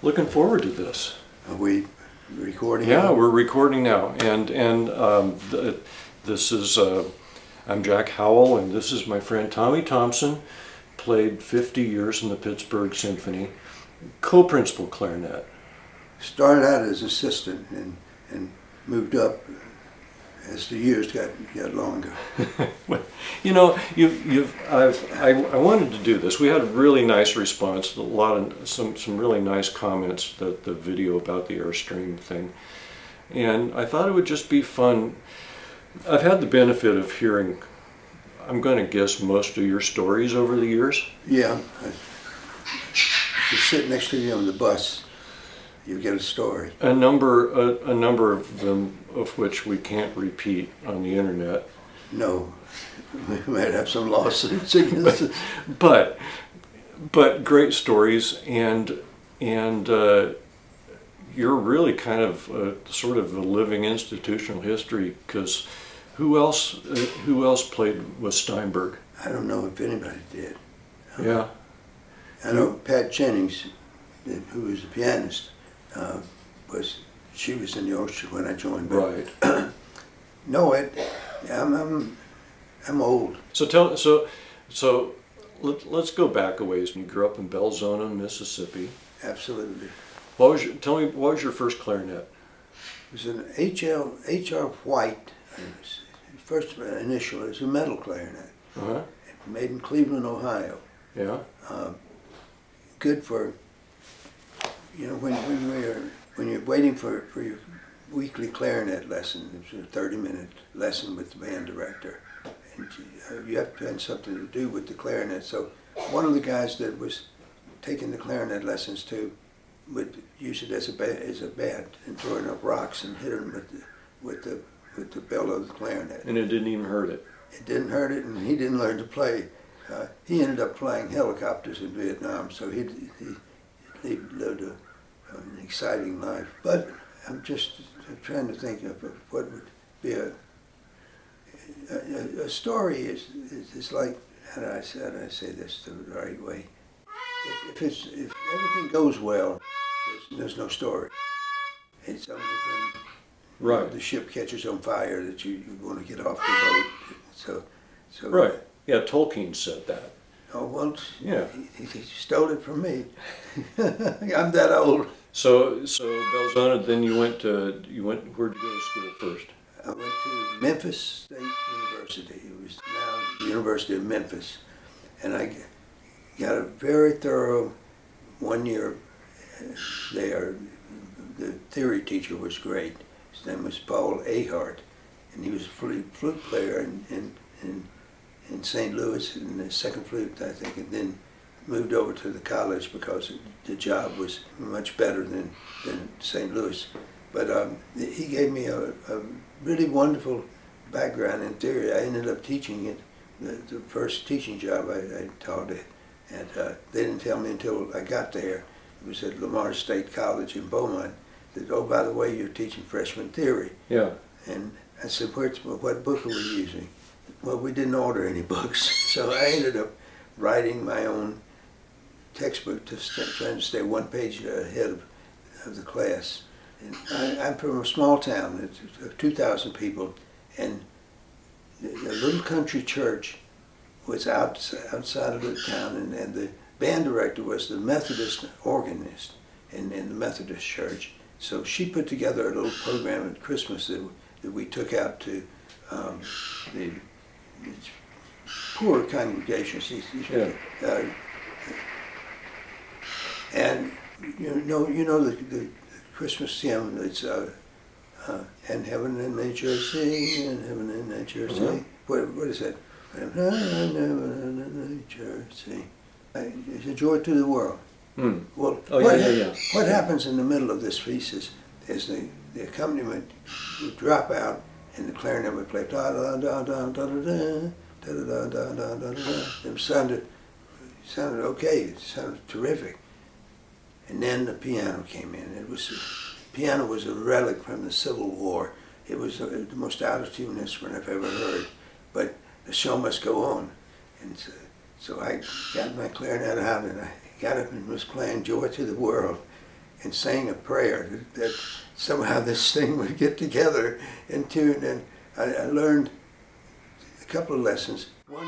Looking forward to this. Are we recording? Yeah, we're recording now, and this is I'm Jack Howell, and this is my friend Tommy Thompson. Played 50 years in the Pittsburgh Symphony, co-principal clarinet. Started out as assistant and moved up as the years got longer. Well, you know, I wanted to do this. We had a really nice response, some really nice comments that the video about the Airstream thing, and I thought it would just be fun. I've had the benefit of hearing, I'm going to guess, most of your stories over the years. Yeah, just sit next to you on the bus, you get a story. A number of them of which we can't repeat on the internet. No, we might have some lawsuits against us. But great stories, and you're really kind of sort of a living institutional history, because who else played with Steinberg? I don't know if anybody did. Yeah. I know Pat Jennings, who was the pianist, she was in the orchestra when I joined. Right. No, I'm old. So let's go back a ways. You grew up in Belzona, Mississippi. Absolutely. Tell me, what was your first clarinet? It was an H.R. White. First initial is a metal clarinet. Uh-huh. Made in Cleveland, Ohio. Yeah. Good for, when you're waiting for your weekly clarinet lesson. It was a 30-minute lesson with the band director, and you have to have something to do with the clarinet. So one of the guys that was taking the clarinet lessons would use it as a bat and throwing up rocks and hit them with the bell of the clarinet. And it didn't even hurt it. It didn't hurt it, and he didn't learn to play. He ended up flying helicopters in Vietnam, so he lived an exciting life. But I'm trying to think of what would be a story is like, how do I say this the right way? If everything goes well, there's no story. It's something when right. The ship catches on fire that you want to get off the boat. So right. Yeah, Tolkien said that. Oh well, yeah. He stole it from me. I'm that old. So Belzona. Then where'd you go to school first? I went to Memphis State University. It was now the University of Memphis, and I got a very thorough 1 year there. The theory teacher was great. His name was Paul Ahart, and he was a flute player in St. Louis, in the second flute, I think, and then moved over to the college because the job was much better than St. Louis. But he gave me a really wonderful background in theory. I ended up teaching it, the first teaching job I taught it, and they didn't tell me until I got there. It was at Lamar State College in Beaumont. That, oh, by the way, you're teaching freshman theory. Yeah. And I said, what book are we using? Well, we didn't order any books, so I ended up writing my own textbook, trying to stay one page ahead of the class. And I'm from a small town, it's 2,000 people, and the little country church was outside of the town, and the band director was the Methodist organist in the Methodist church. So she put together a little program at Christmas that we took out to the poor congregations. And you know the Christmas hymn. It's and heaven and nature sing, and heaven and nature sing. What is that? And heaven and nature sing. It's a joy to the world. Mm. Well, what happens in the middle of this piece is the accompaniment would drop out, and the clarinet would play da da da da da da da da da da da da da. It sounded okay. It sounded terrific. And then the piano came in. Piano was a relic from the Civil War. It was the most out of tune instrument I've ever heard. But the show must go on, and so I got my clarinet out and I got up and was playing "Joy to the World," and sang a prayer that somehow this thing would get together in tune. And I learned a couple of lessons. One,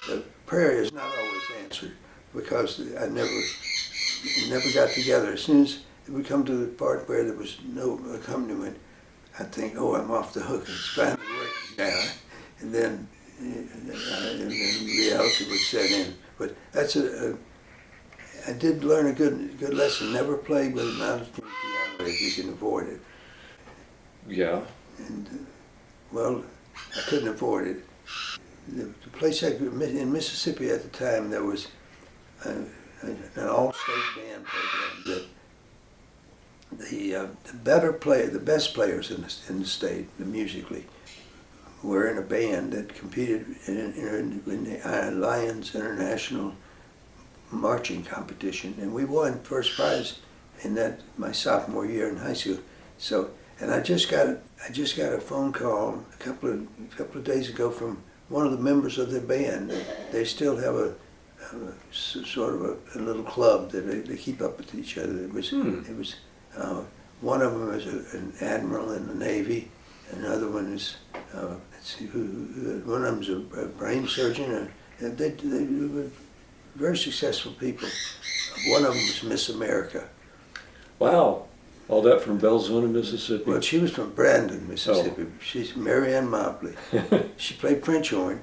that the prayer is not always answered, because I never got together. As soon as we come to the part where there was no accompaniment, I think, oh, I'm off the hook. It's finally working now. And then reality would set in. But that's I did learn a good lesson. Never play with an out-of-tune piano if you can avoid it. Yeah. And, well, I couldn't afford it. The place in Mississippi at the time, there was an all-state band program that the best players in the state, musically, were in a band that competed in the Lions International marching competition, and we won first prize in that my sophomore year in high school. So, and I just got a phone call a couple of days ago from one of the members of the band. They still have a sort of a little club that they keep up with each other. It was one of them is an admiral in the Navy. Another one is one of them is a brain surgeon. They were very successful people. One of them was Miss America. Wow. All that from Belzona, Mississippi? Well, she was from Brandon, Mississippi. Oh. She's Marianne Mobley. She played French horn.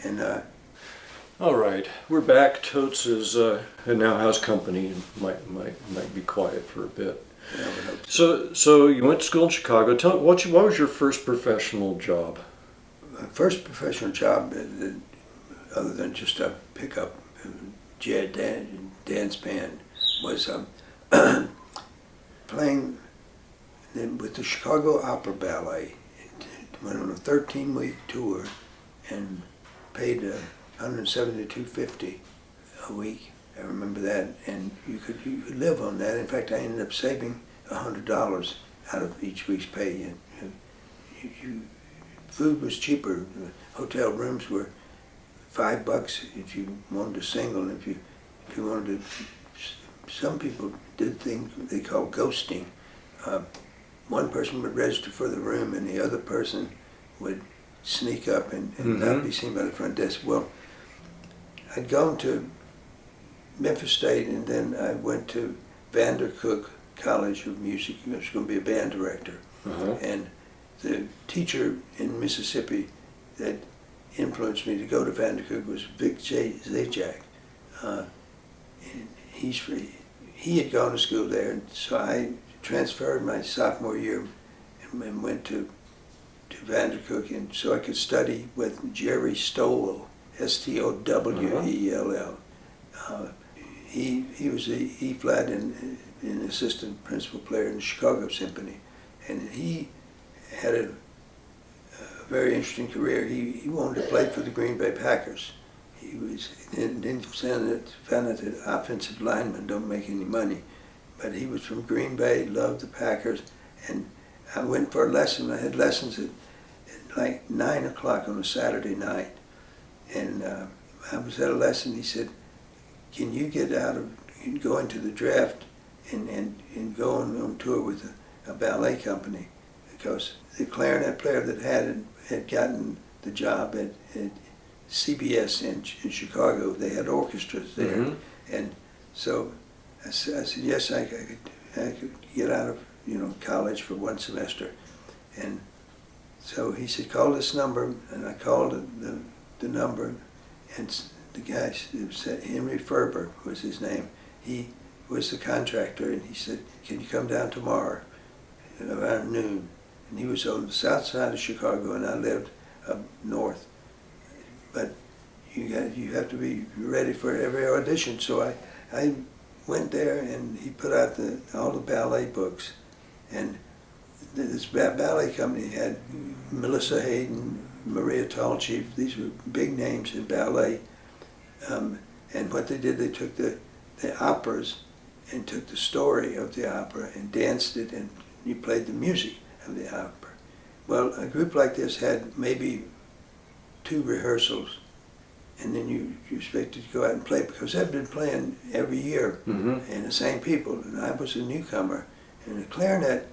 And all right, we're back. Totes is now has company and might be quiet for a bit. Yeah, I would hope so. So you went to school in Chicago. Tell me, what was your first professional job? My first professional job, other than just a pickup dance band, was playing with the Chicago Opera Ballet. Went on a 13-week tour and paid $172.50 a week. I remember that, and you could live on that. In fact, I ended up saving $100 out of each week's pay. Food was cheaper. Hotel rooms were $5 if you wanted to single. If you wanted to, some people did things they call ghosting. One person would register for the room, and the other person would sneak up and not be seen by the front desk. Well, I'd gone to Memphis State, and then I went to Vandercook College of Music. I was going to be a band director. And the teacher in Mississippi that influenced me to go to Vandercook was Vic Zajac. He had gone to school there, and so I transferred my sophomore year and went to Vandercook, and so I could study with Jerry Stowell, Stowell. He was a E-flat and an assistant principal player in the Chicago Symphony, and he had a very interesting career. He wanted to play for the Green Bay Packers. Then found out that offensive linemen don't make any money, but he was from Green Bay, loved the Packers, and I went for a lesson. I had lessons at like 9 o'clock on a Saturday night, and I was at a lesson. He said, "Can you go into the draft and go on tour with a ballet company?" Because the clarinet player that had gotten the job at CBS in Chicago, they had orchestras there, and so I said yes, I could get out of college for one semester, and so he said, "Call this number," and I called the number, and the guy said, Henry Ferber was his name. He was the contractor, and he said, "Can you come down tomorrow around noon?" And he was on the south side of Chicago, and I lived up north. But you have to be ready for every audition. So I went there, and he put out all the ballet books, and this ballet company had Melissa Hayden, Maria Tallchief. These were big names in ballet. And what they did, they took the operas and took the story of the opera and danced it, and you played the music of the opera. Well, a group like this had maybe 2 rehearsals and then you expected to go out and play, because I've been playing every year, and the same people, and I was a newcomer. And a clarinet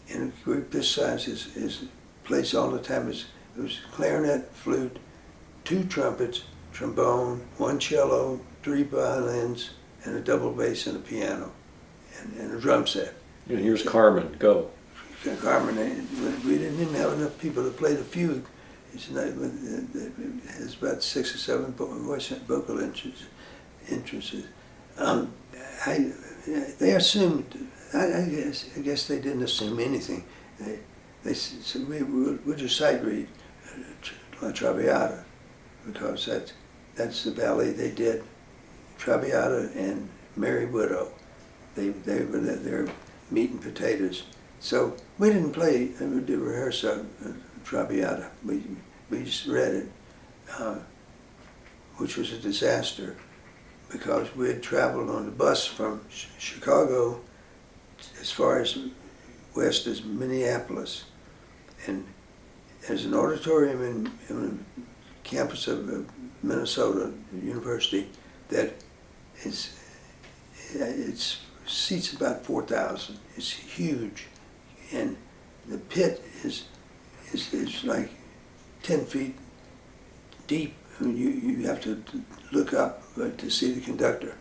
in a group this size is plays all the time. It was clarinet, flute, 2 trumpets, trombone, 1 cello, 3 violins, and a double bass and a piano, and a drum set. And here's Carmen, go. Carmen, we didn't even have enough people to play the fugue. It has about 6 or 7 vocal entrances. They assumed, I guess they didn't assume anything. They said, we'll just sight read La Traviata, because that's the ballet they did. Traviata and Merry Widow. They were their meat and potatoes. So we didn't play, we did rehearse Traviata. We just read it, which was a disaster, because we had traveled on the bus from Chicago as far as west as Minneapolis. And there's an auditorium in the campus of Minnesota University that it seats about 4,000. It's huge. And the pit is like 10 feet deep. I mean, you have to look up to see the conductor.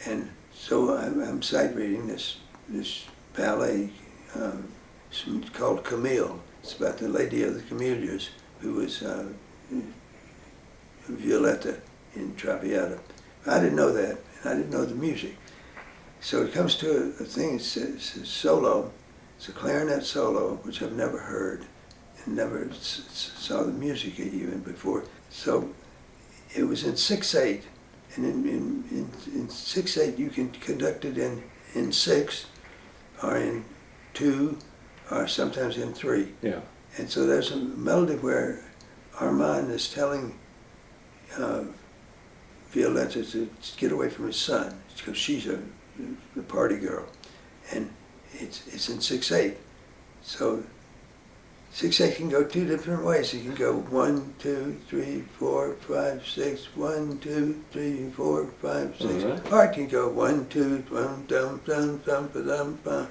And so I'm sight reading this ballet called Camille. It's about the Lady of the Camellias, who was Violetta in Traviata. I didn't know that, and I didn't know the music. So it comes to a thing, it's a solo. It's a clarinet solo, which I've never heard and never saw the music even before. So it was in 6/8, and in 6/8 you can conduct it in 6, or in 2, or sometimes in 3. Yeah. And so there's a melody where Armand is telling Violetta to get away from his son, because she's a party girl, and it's in 6/8. So 6/8 can go 2 different ways. It can go 1, 2, 3, 4, 5, 6. 1, 2, 3, 4, 5, 6. Or it can go 1, 2, dum dum dum dum dum dum.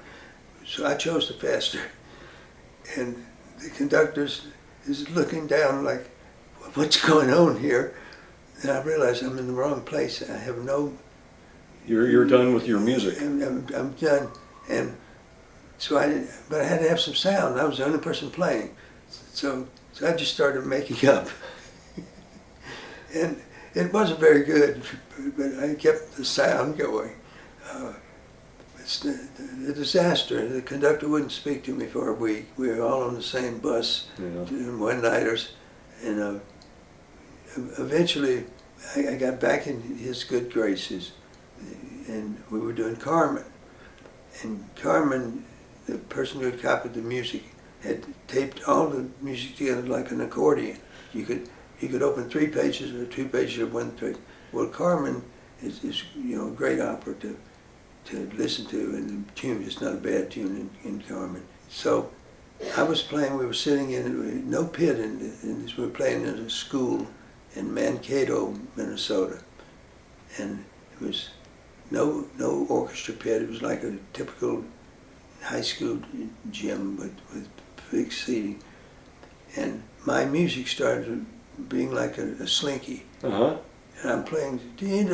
So I chose the faster, and the conductor is looking down like, what's going on here? And I realize I'm in the wrong place. I have no. You're done with your music. I'm done, and so but I had to have some sound. I was the only person playing, so I just started making up, and it wasn't very good, but I kept the sound going. It's a disaster. The conductor wouldn't speak to me for a week. We were all on the same bus, doing one-nighters, and eventually I got back in his good graces, and we were doing Carmen. And Carmen, the person who had copied the music, had taped all the music together like an accordion. You could open 3 pages or 2 pages of 1 page. Well, Carmen is a great opera to listen to, and the tune is not a bad tune in Carmen. So I was playing. We were sitting in no pit in this. We were playing in a school in Mankato, Minnesota, and it was no orchestra pit. It was like a typical high school gym with big seating, and my music started being like a slinky. And I'm playing. You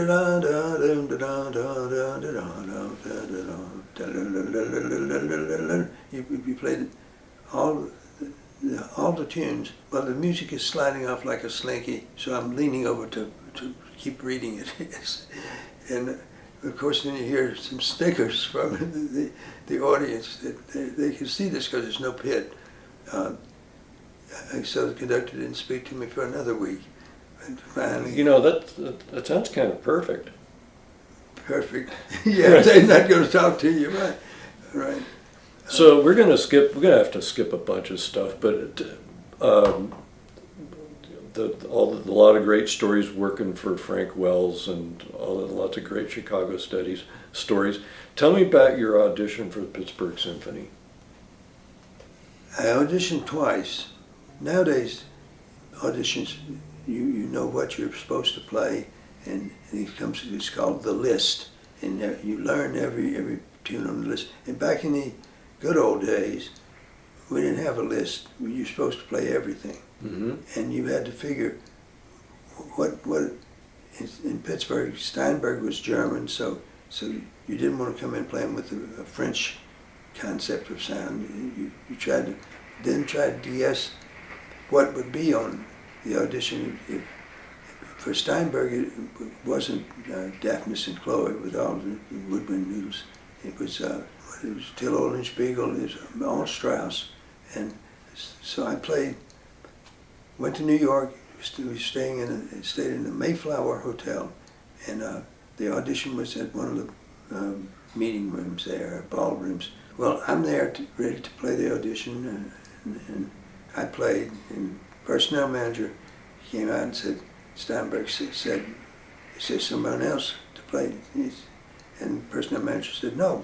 played all the tunes. Well, the music is sliding off like a slinky, so I'm leaning over to keep reading it. And of course, then you hear some snickers from the audience. That they can see this because there's no pit. So the conductor didn't speak to me for another week. And finally, that sounds kind of perfect. Perfect. Yeah, they're not going to talk to you, right? So we're gonna have to skip a bunch of stuff, but a lot of great stories working for Frank Wells and lots of great Chicago stories. Tell me about your audition for the Pittsburgh Symphony. I auditioned twice. Nowadays, auditions, you know what you're supposed to play, and it's called the list, and you learn every tune on the list. And back in the good old days, we didn't have a list. You're supposed to play everything, and you had to figure what. In Pittsburgh, Steinberg was German, so you didn't want to come in playing with a French concept of sound. You tried to guess what would be on the audition. For Steinberg, it wasn't Daphnis and Chloe with all the woodwind noodles. It was Till Eulenspiegel, it was all Strauss. And so I went to New York, we stayed in the Mayflower Hotel, and the audition was at one of the meeting rooms there, ballrooms. Well, I'm there ready to play the audition, and I played, and personnel manager came out and said, Steinberg said, is there someone else to play? And personnel manager said, no,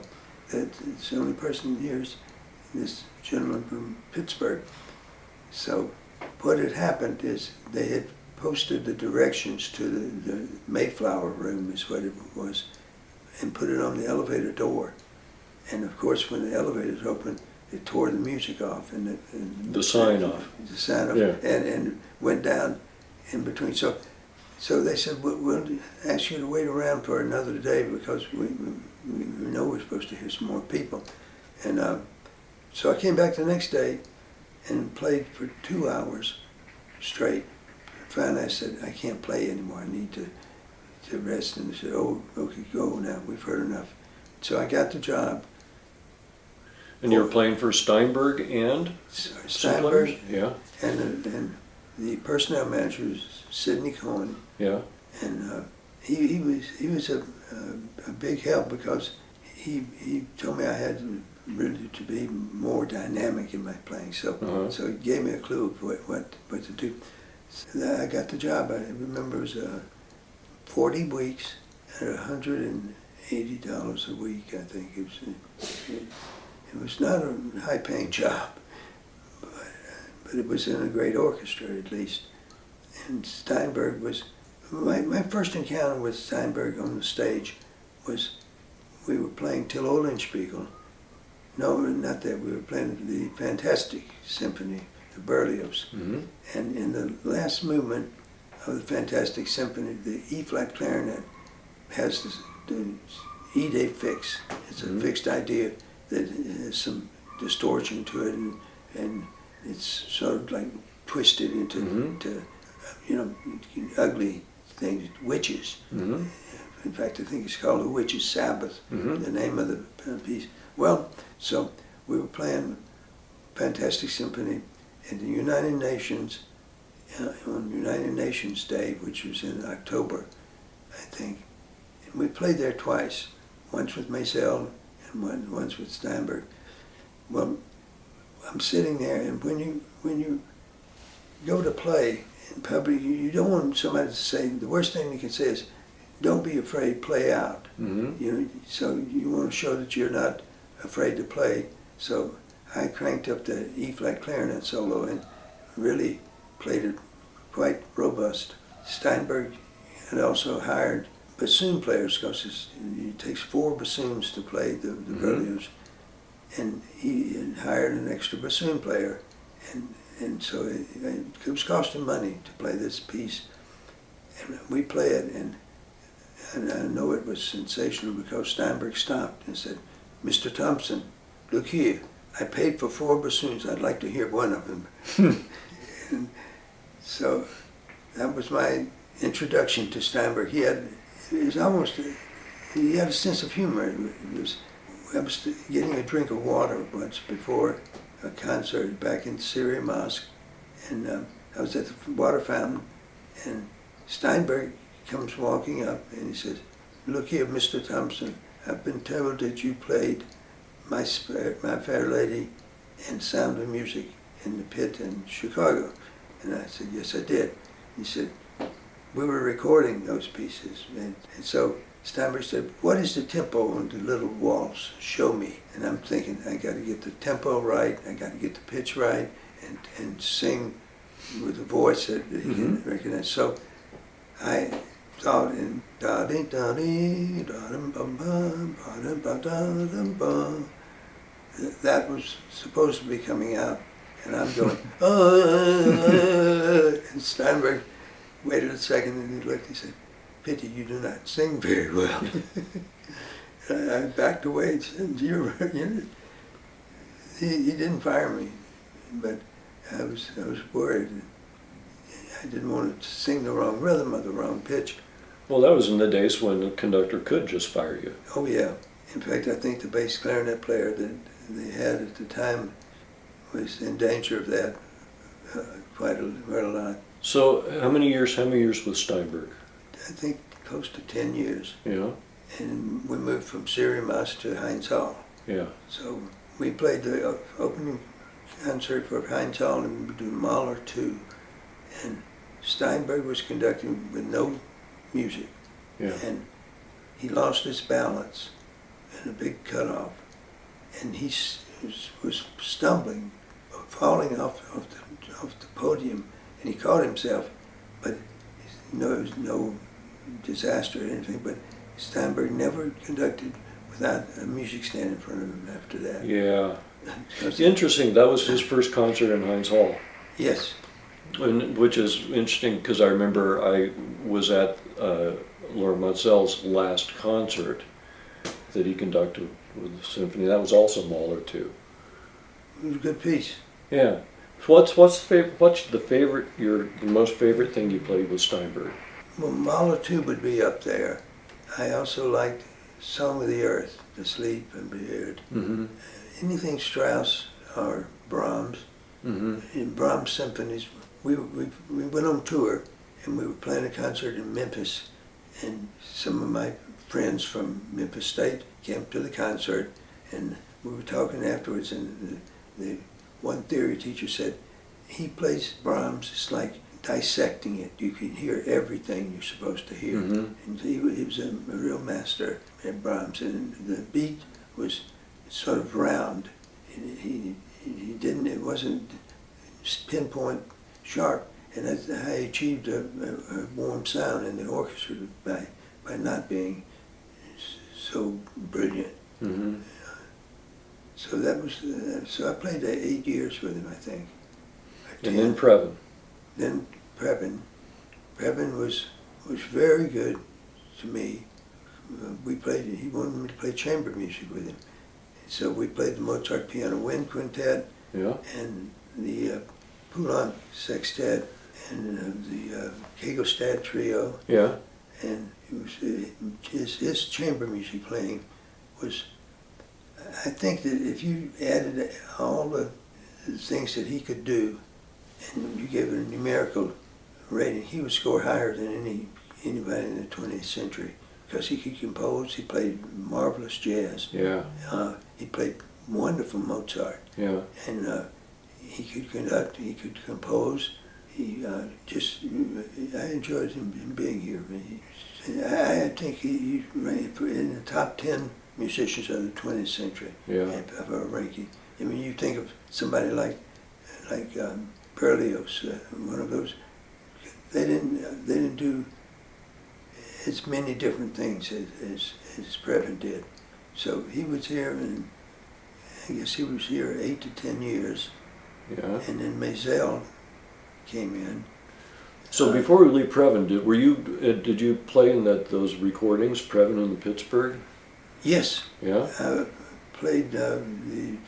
it's the only person here is this gentleman from Pittsburgh. So what had happened is they had posted the directions to the Mayflower room, is what it was, and put it on the elevator door. And of course, when the elevators opened, it tore the music off and the sign off. The sign off, yeah. and went down in between. So they said, we'll ask you to wait around for another day because we know we're supposed to hear some more people. And so I came back the next day and played for 2 hours straight. Finally, I said, I can't play anymore. I need to rest. And they said, oh, okay, go now. We've heard enough. So I got the job. And you were playing for Steinberg and? Steinberg. Yeah. And the personnel manager was Sidney Cohen. Yeah. And he was a big help because he told me I had really to be more dynamic in my playing. So so he gave me a clue of what to do. So I got the job. I remember it was 40 weeks at $180 a week. I think it was not a high-paying job, but it was in a great orchestra at least. And Steinberg was my first encounter with Steinberg on the stage. Was we were playing Till Eulenspiegel. No, not that. We were playing the Fantastic Symphony, the Berlioz. And in the last movement of the Fantastic Symphony, the E-flat clarinet has the E-day fix. It's a fixed idea that has some distortion to it, and it's sort of like twisted into ugly things, witches. In fact, I think it's called The Witch's Sabbath, the name of the piece. Well, so we were playing Fantastic Symphony at the United Nations, on United Nations Day, which was in October, I think. And we played there twice, once with Maazel and once with Steinberg. Well, I'm sitting there, and when you go to play in public, you don't want somebody to say, the worst thing you can say is, don't be afraid, play out. So you want to show that you're not afraid to play. So I cranked up the E-flat clarinet solo and really played it quite robust. Steinberg had also hired bassoon players because it takes 4 bassoons to play the Berlioz, and he had hired an extra bassoon player, and so it was costing money to play this piece. And we play it, and I know it was sensational because Steinberg stopped and said, Mr. Thompson, look here, I paid for 4 bassoons, I'd like to hear one of them. And so that was my introduction to Steinberg. He had a sense of humor. I was getting a drink of water once before a concert back in Syria Mosque, and I was at the water fountain, and Steinberg comes walking up and he says, look here, Mr. Thompson, I've been told that you played My Fair Lady and Sound of Music in the Pit in Chicago. And I said, yes, I did. He said, we were recording those pieces. And so Steinberg said, what is the tempo on the little waltz? Show me. And I'm thinking, I got to get the tempo right, I got to get the pitch right, and sing with a voice that he can recognize. So I thought in da-dee da-dee da-dum bum bum ba-dum ba-da-dum bum. That was supposed to be coming out, and I'm going, and Steinberg waited a second and he looked, he said, "Pity you do not sing very well." I backed away and said, he didn't fire me, but I was worried. I didn't want to sing the wrong rhythm or the wrong pitch. Well, that was in the days when the conductor could just fire you. Oh yeah. In fact, I think the bass clarinet player that they had at the time was in danger of that quite a lot. So how many years with Steinberg? I think close to 10 years. Yeah. And we moved from Sirius to Heinz Hall. Yeah. So we played the opening concert for Heinz Hall and we do Mahler 2. And Steinberg was conducting with no music. Yeah. And he lost his balance and a big cutoff. And he was stumbling, falling off the podium, and he caught himself, but there was no disaster or anything. But Steinberg never conducted without a music stand in front of him after that. Yeah. Interesting. That was his first concert in Heinz Hall. Yes. And, which is interesting because I remember I was at Lorin Maazel's last concert that he conducted with the symphony. That was also Mahler too. It was a good piece. Yeah. What's the most favorite thing you played with Steinberg? Well, Mahler 2 would be up there. I also liked Song of the Earth, To Sleep and Beard. Mm-hmm. Anything Strauss or Brahms. Mm-hmm. In Brahms symphonies, we went on tour and we were playing a concert in Memphis, and some of my friends from Memphis State came to the concert, and we were talking afterwards, and the one theory teacher said, he plays Brahms, it's like dissecting it. You can hear everything you're supposed to hear. Mm-hmm. And he was a real master at Brahms, and the beat was sort of round. It wasn't pinpoint sharp, and I achieved a warm sound in the orchestra by not being so brilliant. Mm-hmm. So that was so I played 8 years with him, I think. And then Previn. Then Previn was very good to me. He wanted me to play chamber music with him. So we played the Mozart Piano Wind Quintet, Yeah. and the Poulenc Sextet, and the Kegelstad Trio. Yeah. And it was, his chamber music playing was, I think that if you added all the things that he could do, and you gave it a numerical rating, he would score higher than anybody in the 20th century, because he could compose. He played marvelous jazz. Yeah. He played wonderful Mozart. Yeah. And he could conduct. He could compose. I enjoyed him being here. I think he's in the top 10 musicians of the 20th century. Yeah. Of our ranking. I mean, you think of somebody like Berlioz, one of those. They didn't do as many different things as Previn did. So he was here, and I guess he was here 8 to 10 years. Yeah. And then Maazel came in. So before we leave Previn, did you play in those recordings, Previn in the Pittsburgh? Yes. Yeah. I played the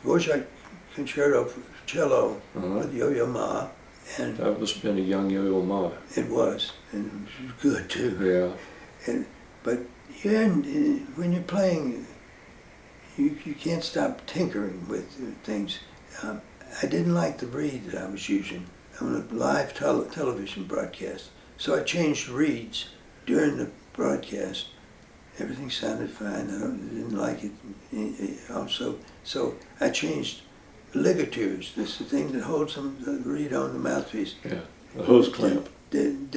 Dvorak Concerto for cello with Yo-Yo Ma, and That must have been a young Yo-Yo Ma. it was, and it was good too. Yeah. But when you're playing, you can't stop tinkering with things. I didn't like the reed that I was using on a live television broadcast, so I changed reeds during the broadcast. Everything sounded fine. I didn't like it also, so I changed ligatures. This is the thing that holds the reed on the mouthpiece. Yeah. The hose clamp. It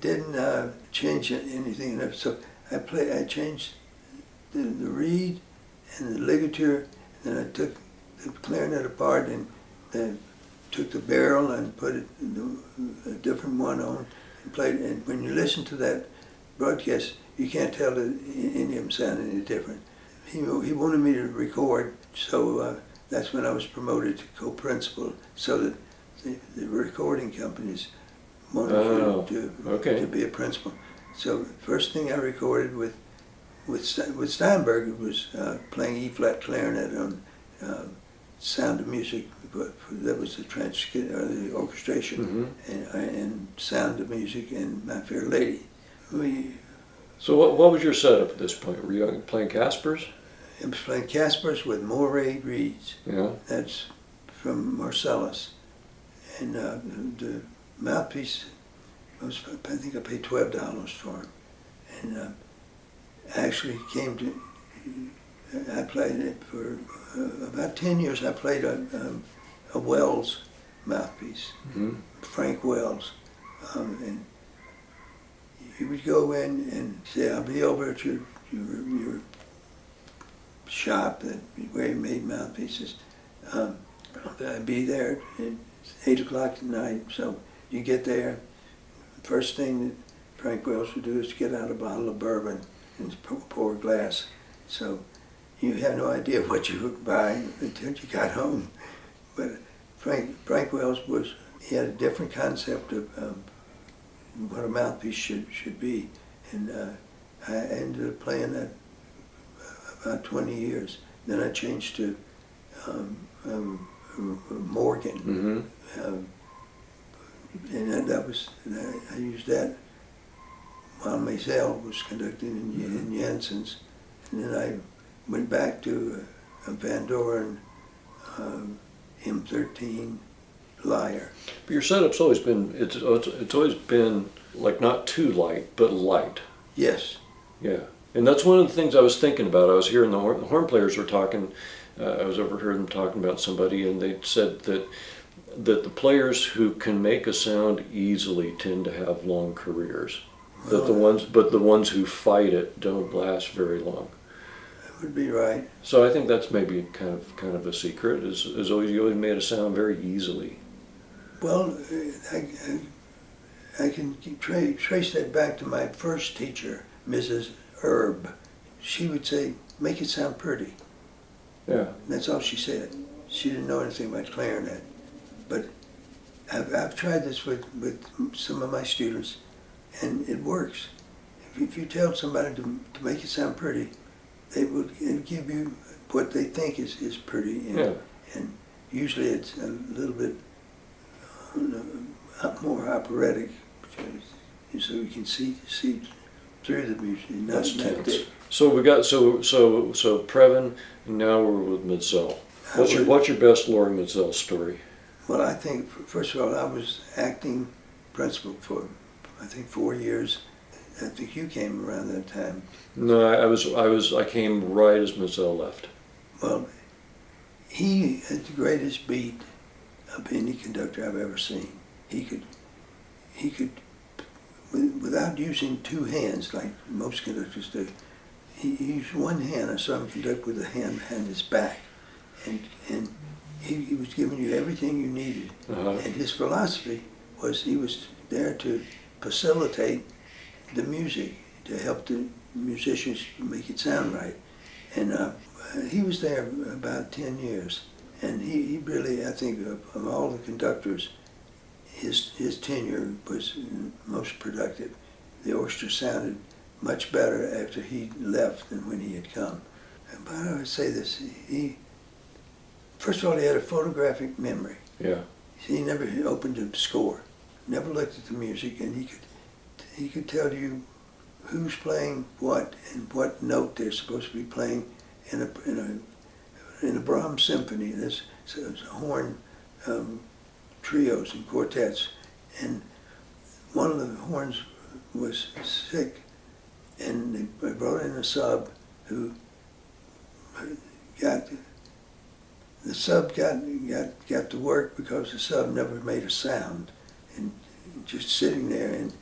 didn't change anything enough. So I changed the reed and the ligature, and then I took the clarinet apart, and the took the barrel and put it a different one on and played it. And when you listen to that broadcast, you can't tell that any of them sound any different. He wanted me to record, so that's when I was promoted to co-principal, so that the recording companies wanted to be a principal. So the first thing I recorded with Steinberg was playing E-flat clarinet on Sound of Music. That was the orchestration, and Sound of Music and My Fair Lady. So what was your setup at this point? Were you playing Caspers? I was playing Caspers with Moray reeds. Yeah. That's from Marcellus. And the mouthpiece, I think I paid $12 for it. And I actually I played it for about 10 years. I played a Wells mouthpiece, Frank Wells. And he would go in and say, I'll be over at your shop where he made mouthpieces. I'd be there at 8 o'clock at night. So you get there, first thing that Frank Wells would do is get out a bottle of bourbon and pour a glass. So you had no idea what you would buy until you got home. But Frank Wells he had a different concept of what a mouthpiece should be. And I ended up playing that about 20 years. Then I changed to Morgan. And I used that while Maazel was conducting in Jensen's. And then I went back to Van Doren M13 Lyre. But your setup's always been, it's always been like not too light, but light. Yes. Yeah. And that's one of the things I was thinking about. I was hearing the horn players were talking, I was overheard them talking about somebody, and they said that the players who can make a sound easily tend to have long careers. That the ones who fight it don't last very long. That would be right. So I think that's maybe kind of a secret. Is always you always made a sound very easily. Well, I can trace that back to my first teacher, Mrs. Herb. She would say, "Make it sound pretty." Yeah. That's all she said. She didn't know anything about clarinet. But I've tried this with some of my students, and it works. If you tell somebody to make it sound pretty, they will give you what they think is pretty. And usually it's a little bit more operatic, so you can see through the music. That's tense. So we got so Previn, and now we're with Maazel. What's your best Lorin Maazel story? Well, I think first of all, I was acting principal for I think 4 years. I think you came around that time. No, I came right as Maazel left. Well, he had the greatest beat of any conductor I've ever seen. He could, without using two hands like most conductors do, he used one hand. I saw him conduct with a hand behind his back, and he was giving you everything you needed. And his philosophy was he was there to facilitate the music, to help the musicians make it sound right. And he was there about 10 years. And he really, I think, of all the conductors, his tenure was most productive. The orchestra sounded much better after he left than when he had come. But I would say this, first of all, he had a photographic memory. Yeah. He never opened a score, never looked at the music, and he could tell you who's playing what and what note they're supposed to be playing in a Brahms symphony. There's horn trios and quartets, and one of the horns was sick, and they brought in a sub who got to work because the sub never made a sound, and just sitting there, and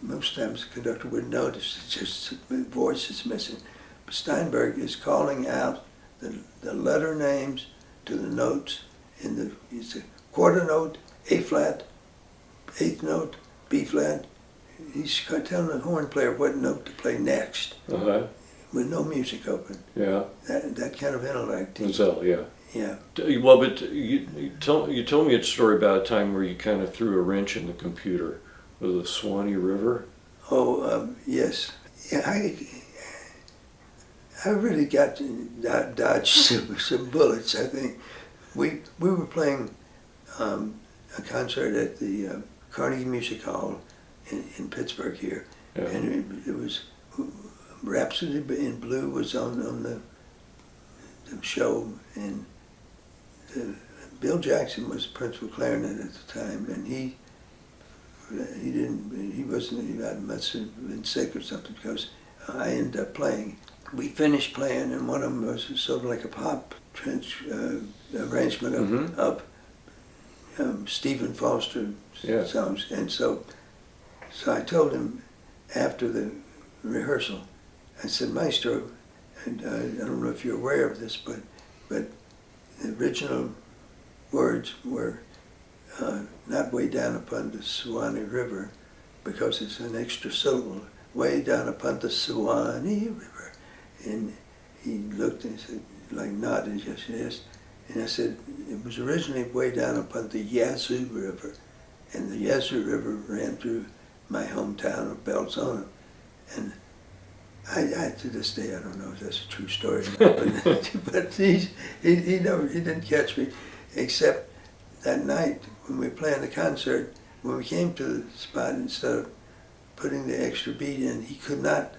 most times the conductor wouldn't notice, it's just the voice is missing. But Steinberg is calling out the letter names to the notes in the quarter note, A flat, eighth note, B flat. He's telling the horn player what note to play next, with no music open. Yeah. That kind of intellect. Maazel, yeah. Yeah. Well, but you told me a story about a time where you kind of threw a wrench in the computer with the Swanee River. Oh, yes. Yeah, I really got to dodge some bullets, I think. We were playing a concert at the Carnegie Music Hall in Pittsburgh here. Yeah. And it was Rhapsody in Blue was on the show, and Bill Jackson was principal clarinet at the time, and he must have been sick or something, because I ended up playing. We finished playing, and one of them was sort of like a pop arrangement of Stephen Foster songs, and so I told him after the rehearsal, I said, Maestro, and I don't know if you're aware of this, but the original words were not way down upon the Swanee River, because it's an extra syllable, way down upon the Swanee River. And he looked and said, like nodded, yes. And I said, it was originally way down upon the Yazoo River. And the Yazoo River ran through my hometown of Belzona. And I to this day, I don't know if that's a true story or not, but he didn't catch me, except that night when we were playing the concert, when we came to the spot, instead of putting the extra beat in, he could not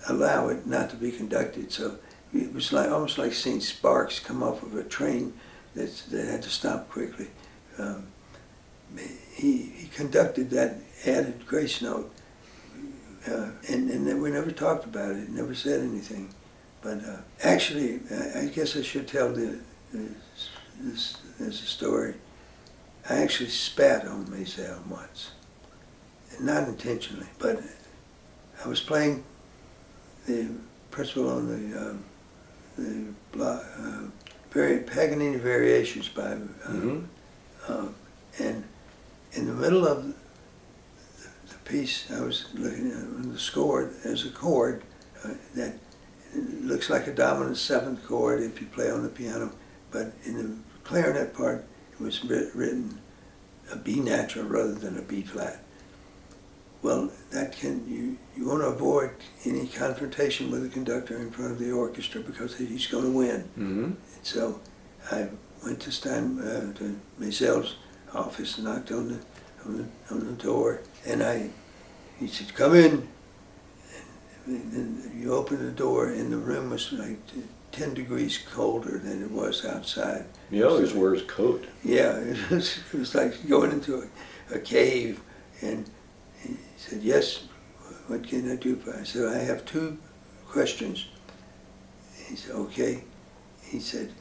allow it not to be conducted. So it was like almost like seeing sparks come off of a train that had to stop quickly. He conducted that added grace note, and then we never talked about it, never said anything. But actually, I guess I should tell this as a story. I actually spat on Maazel once, and not intentionally, but I was playing the principal on the Paganini Variations by, and in the middle of the piece, I was looking at the score. There's a chord that looks like a dominant seventh chord if you play on the piano, but in the clarinet part, it was written a B natural rather than a B flat. Well, you want to avoid any confrontation with the conductor in front of the orchestra, because he's going to win. Mm-hmm. So I went to Maazel's office and knocked on the door, and he said, "Come in." And then you open the door, and the room was like 10 degrees colder than it was outside. He always wears a coat. Yeah, it was like going into a cave, and he said, "Yes, what can I do for you?" I said, "I have 2 questions." He said, "Okay." He said,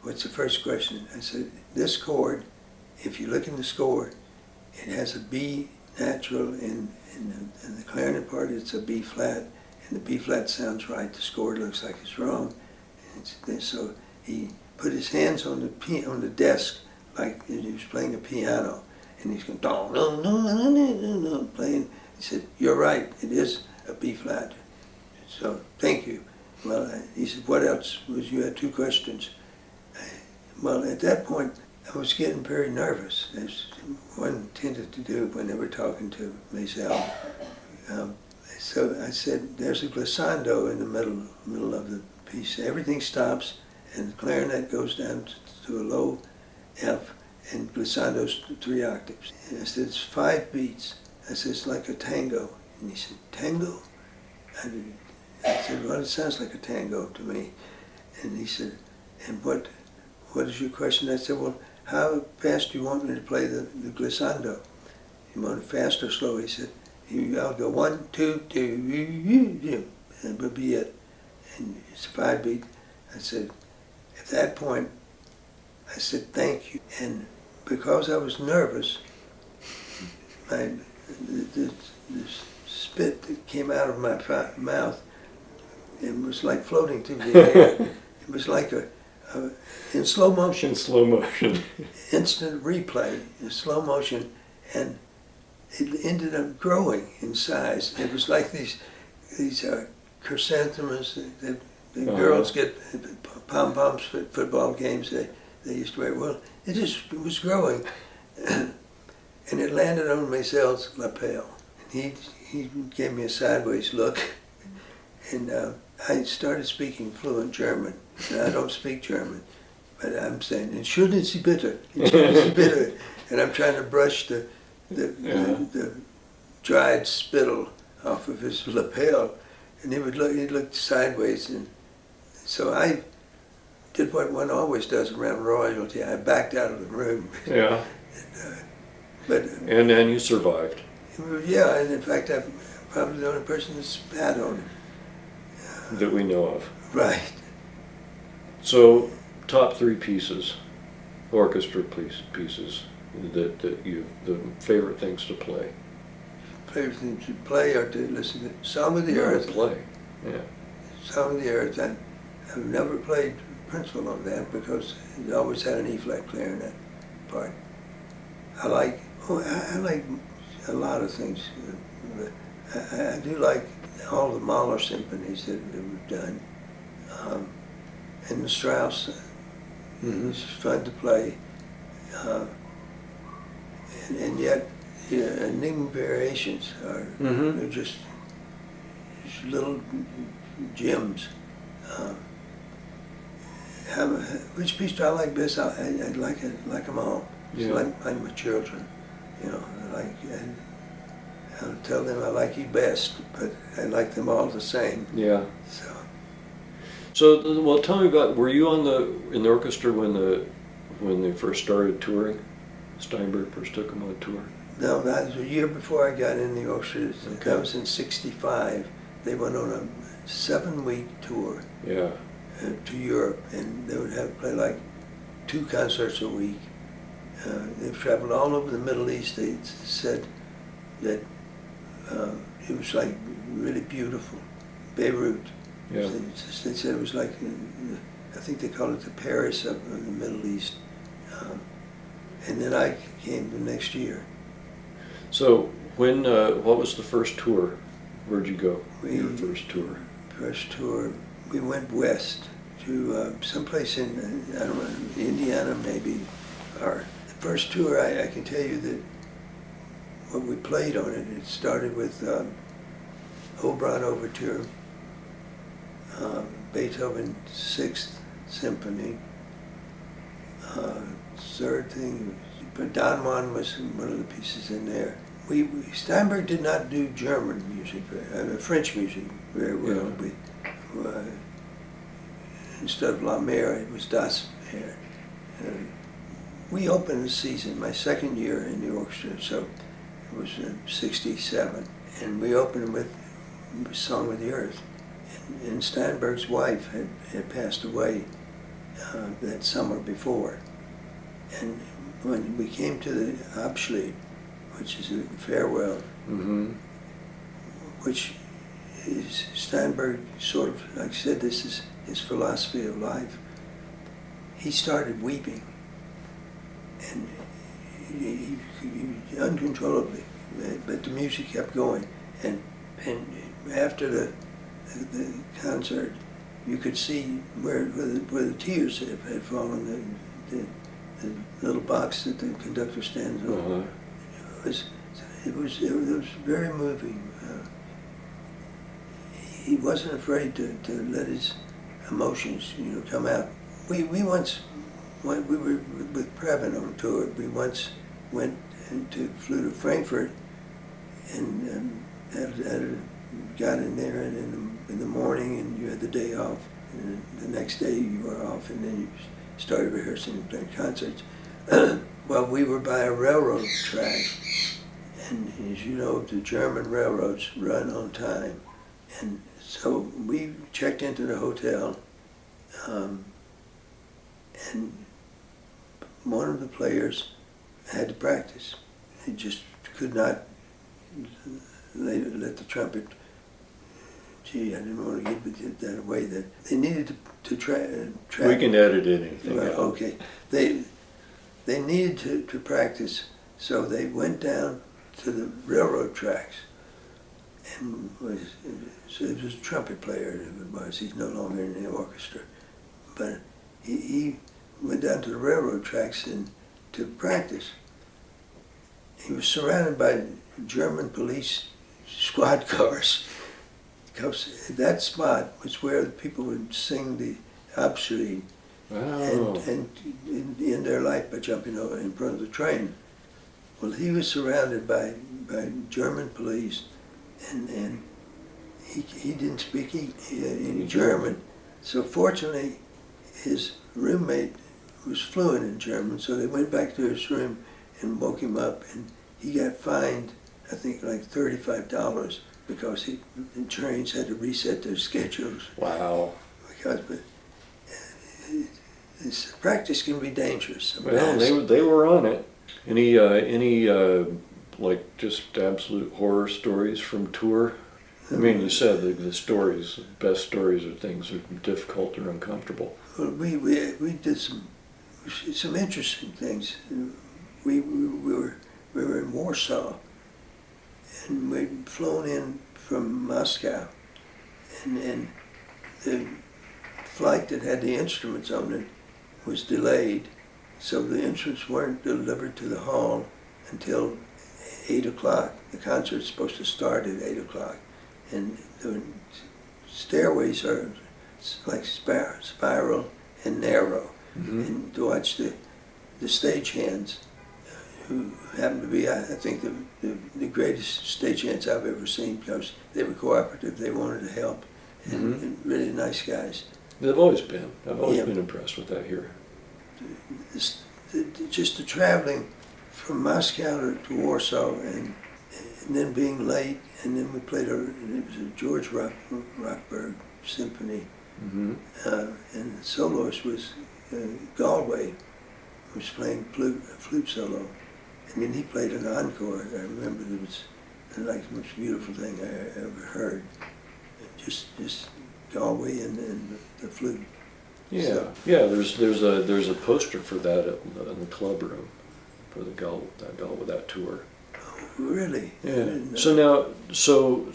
"What's the first question?" I said, "This chord, if you look in the score, it has a B natural, and in the clarinet part it's a B flat, and the B flat sounds right, the score looks like it's wrong." And so he put his hands on the desk like he was playing a piano, and he's going, no, playing. He said, "You're right, it is a B flat. So thank you." Well, he said, "What else you had 2 questions." Well, at that point, I was getting very nervous, as one tended to do when they were talking to Maazel. So I said, "There's a glissando in the middle of the piece. Everything stops, and the clarinet goes down to a low F, and glissando's 3 octaves." And I said, "It's 5 beats." I said, "It's like a tango." And he said, "Tango?" I said, "Well, it sounds like a tango to me." And he said, "And what is your question?" I said, "Well, how fast do you want me to play the glissando? You want it fast or slow?" He said, "I'll go 1, 2, 2, and that'll be it." And it's a 5 beat. I said, at that point, I said, "Thank you." And because I was nervous, the spit that came out of my mouth, it was like floating through the air. It was like a in slow motion. In slow motion. Instant replay in slow motion, and it ended up growing in size. It was like these chrysanthemums that the girls get pom-poms for football games they used to wear. Well, it was growing, and it landed on Maazel's lapel. And he gave me a sideways look, and I started speaking fluent German. And I don't speak German, but I'm saying, entschuldigen Sie bitte, entschuldigen Sie bitte, and I'm trying to brush the dried spittle off of his lapel, and he looked sideways, and so I did what one always does around royalty. I backed out of the room. Yeah. And then you survived. Yeah, and in fact, I'm probably the only person that spat on him. That we know of. Right. So, top 3 pieces, orchestra pieces that you the favorite things to play. Favorite thing to play or to listen to? Song of the Earth. Play. Yeah. Song of the Earth. I've never played principal on that because it always had an E-flat clarinet part. I like a lot of things. I do like all the Mahler symphonies that we've done, and the Strauss. It's fun to play, and yet enigma variations are just little gems. Which piece do I like best? I like them all. It's like my children, you know. I'll tell them I like you best, but I like them all the same. Yeah. So, well, tell me about. Were you in the orchestra when they first started touring? Steinberg first took them on tour. No, that was a year before I got in the orchestra. That was in '65. They went on a 7-week tour. Yeah. To Europe, and they would play like 2 concerts a week. They've traveled all over the Middle East. They said that it was like really beautiful. Beirut. Yeah. They said it was like, I think they call it the Paris of the Middle East. And then I came the next year. So when what was the first tour? Where'd you go? Your first tour. First tour. We went west to someplace in, I don't know, Indiana maybe. The first tour, I can tell you that what we played on it, it started with Oberon Overture, Beethoven 6th Symphony, third thing, but Don Juan was one of the pieces in there. Steinberg did not do German music, French music very well. Yeah. Instead of La Mer, it was Das Mer. We opened the season, my second year in the orchestra, so it was '67, and we opened with Song of the Earth. And Steinberg's wife had passed away that summer before. And when we came to the Abschied, which is a farewell, which is Steinberg sort of, like I said, this is his philosophy of life. He started weeping, and he uncontrollably, but the music kept going. And after the concert, you could see where the tears had fallen, the little box that the conductor stands on. It was very moving. He wasn't afraid to let his emotions, come out. We once, when we were with Previn on tour, we once flew to Frankfurt and got in there in the morning, and you had the day off. And the next day you were off, and then you started rehearsing and playing concerts. Well, we were by a railroad track, and as you know, the German railroads run on time. And so we checked into the hotel, and one of the players had to practice. He just could not let the trumpet gee, I didn't want to give it that away. That they needed to travel. We can edit anything Well, out. okay. They needed to practice, so they went down to the railroad tracks, and so it was a trumpet player. He's no longer in the orchestra, but he went down to the railroad tracks and to practice. He was surrounded by German police squad cars, because that spot was where the people would sing the Abschied Wow. and end their life by jumping over in front of the train. Well, he was surrounded by German police, and he didn't speak any German. So fortunately, his roommate was fluent in German, so they went back to his room and woke him up, and he got fined, I think, like $35 because the trains had to reset their schedules. Wow. Because this practice can be dangerous. Well, they were on it. Any like just absolute horror stories from tour? I mean, you said the stories, the best stories are things that are difficult or uncomfortable. Well, we did some interesting things. We were in Warsaw, and we'd flown in from Moscow, and the flight that had the instruments on it was delayed, so the instruments weren't delivered to the hall until 8 o'clock. The concert's supposed to start at 8 o'clock, and the stairways are like spiral and narrow. Mm-hmm. And to watch the stagehands, who happened to be, I think, the greatest stagehands I've ever seen, because they were cooperative, they wanted to help, and really nice guys. They've always been. I've always been impressed with that here. Just the traveling from Moscow to Warsaw, and then being late, and then we played it was a George Rockberg symphony, and the soloist was Galway, who was playing a flute solo, and then he played an encore. I remember it was like the most beautiful thing I ever heard. Just Galway and the flute. Yeah, So, yeah. There's a poster for that in the club room for the that tour. really? Yeah. So now, so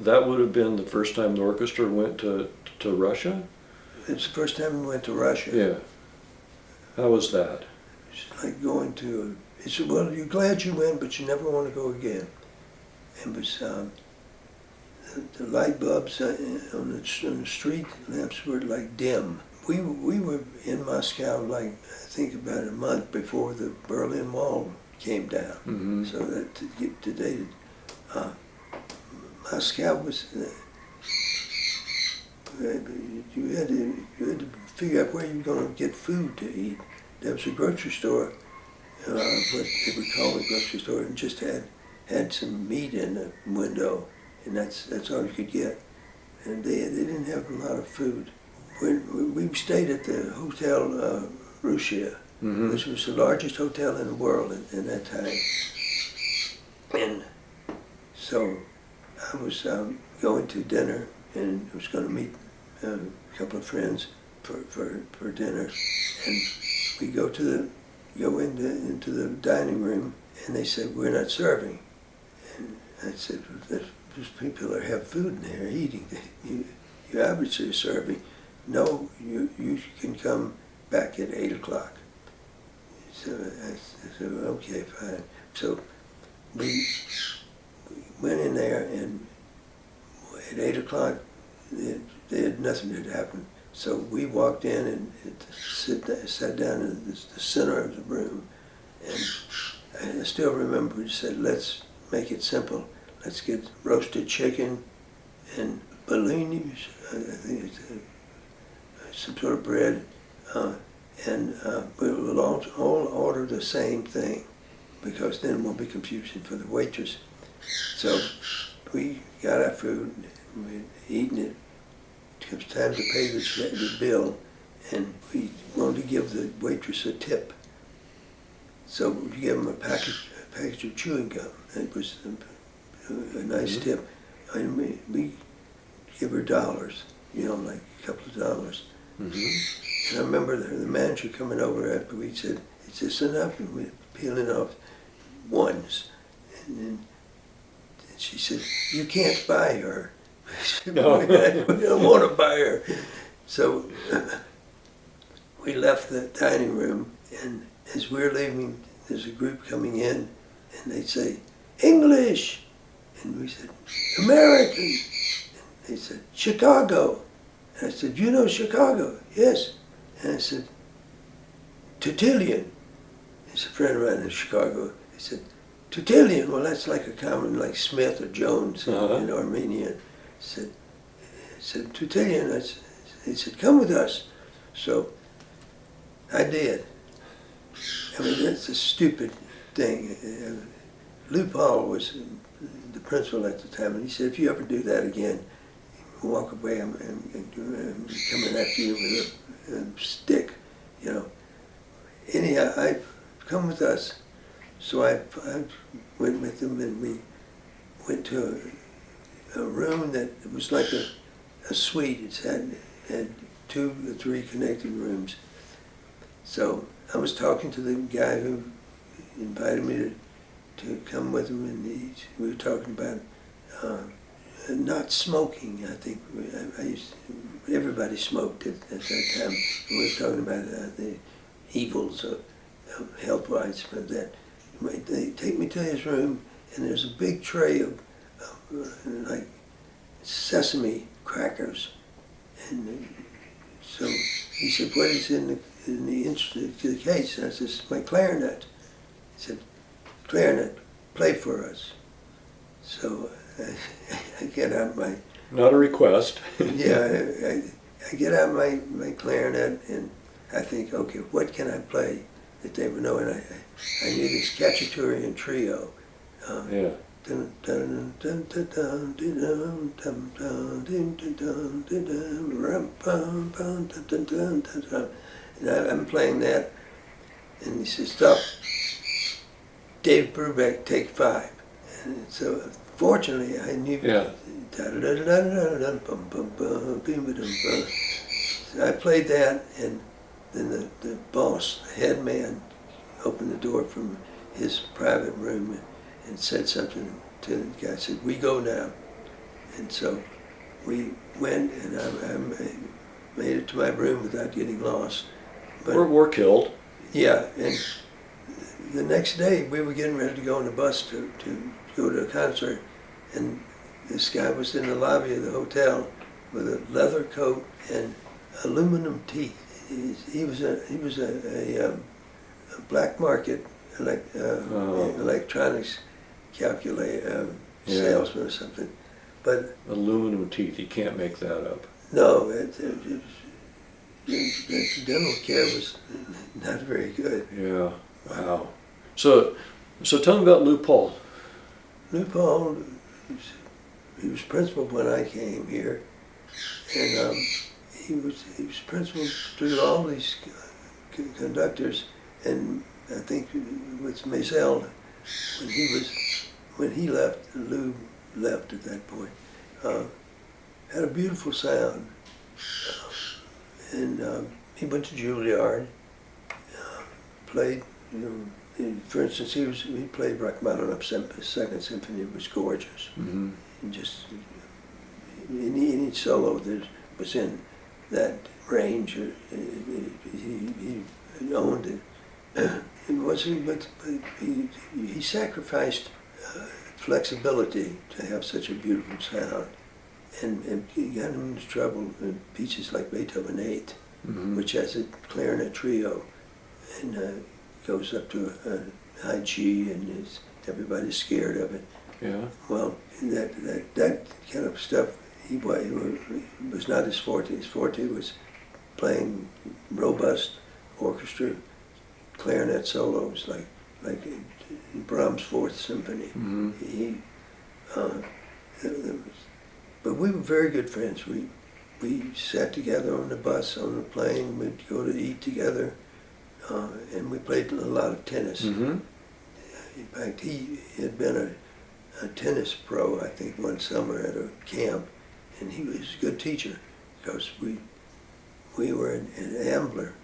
that would have been the first time the orchestra went to Russia. It's the first time we went to Russia. Yeah. How was that? It's like going to. He said, "Well, you're glad you went, but you never want to go again." It was the light bulbs on the street lamps were like dim. We were in Moscow like I think about a month before the Berlin Wall came down. Mm-hmm. So that to get to date, Moscow was. You had to figure out where you were going to get food to eat. There was a grocery store, what they would call a grocery store, and just had some meat in the window, and that's all you could get. And they didn't have a lot of food. We stayed at the Hotel Russia, which was the largest hotel in the world in that time. And so I was going to dinner, and I was going to meet a couple of friends for dinner, and we go into the dining room, and they said, "We're not serving." And I said, well, "There's people that have food in there eating. You obviously are serving. No, you can come back at 8 o'clock." So I said, "Okay, fine." So we went in there, and at 8 o'clock, they had nothing had happened. So we walked in and sat down in the center of the room, and I still remember we said, "Let's make it simple. Let's get roasted chicken and bologna, I think it's some sort of bread, and we'll all order the same thing, because then it won't be confusion for the waitress." So we got our food, we'd eaten it. It was time to pay the bill, and we wanted to give the waitress a tip. So we gave them a package of chewing gum. It was a nice tip. And we give her dollars, like a couple of dollars. Mm-hmm. And I remember the manager coming over after we said, "Is this enough?" And we're peeling off ones. And then she said, "You can't buy her." No. We don't want to buy her. So we left the dining room, and as we're leaving, there's a group coming in, and they say, "English." And we said, "American." And they said, "Chicago." And I said, "You know Chicago?" "Yes." And I said, "Tertullian." He's a friend of mine in Chicago. He said, "Tertullian." Well, that's like a common, like Smith or Jones in Armenia. He said, "Tertullian." He said, "Come with us." So I did. I mean, that's a stupid thing. Lou Paul was the principal at the time, and he said, "If you ever do that again, walk away. I'm coming after you with a stick, Anyhow, I come with us. So I went with them, and we went to a room that was like a suite. It had 2 or 3 connected rooms. So I was talking to the guy who invited me to come with him, and we were talking about not smoking. I think everybody smoked at that time. We were talking about the evils of health-wise for that. They take me to his room, and there's a big tray of like sesame crackers, and so he said, "What is in the case?" And I said, "My clarinet." He said, "Clarinet, play for us." So I get out my... Not a request. Yeah, I get out my clarinet, and I think, okay, what can I play that they would know? And I knew this Cacciatorian trio. Yeah. And I'm playing that, and he says, "Stop. Dave Brubeck, take 5. And so fortunately I knew. Yeah. So I played that, and then the boss, the head man, opened the door from his private room and said something to the guy. Said, "We go now." And so we went, and I made it to my room without getting lost. But We're killed. yeah, and the next day we were getting ready to go on the bus to go to a concert, and this guy was in the lobby of the hotel with a leather coat and aluminum teeth. He was a black market electronics salesman or something. But Aluminum teeth. You can't make that up. no, the dental care was not very good. Yeah. Wow. So tell me about Lou Paul. Lou Paul, he was principal when I came here, and he was principal through all these conductors, and I think with Maazel, when he left, Lou left at that point, had a beautiful sound, and he went to Juilliard, played, for instance, he played Rachmaninoff's Second Symphony. It was gorgeous. Mm-hmm. And just any solo that was in that range, he owned it. It wasn't, but he sacrificed flexibility to have such a beautiful sound, and he got him into trouble in pieces like Beethoven 8, Mm-hmm. which has a clarinet trio, and goes up to a high G, and everybody's scared of it. Yeah. Well, that kind of stuff, he was not his forte. His forte was playing robust orchestra clarinet solos, like in Brahms' Fourth Symphony. Mm-hmm. But we were very good friends. We sat together on the bus, on the plane. We'd go to eat together, and we played a lot of tennis. Mm-hmm. In fact, he had been a tennis pro, I think, one summer at a camp, and he was a good teacher because we were in Ambler,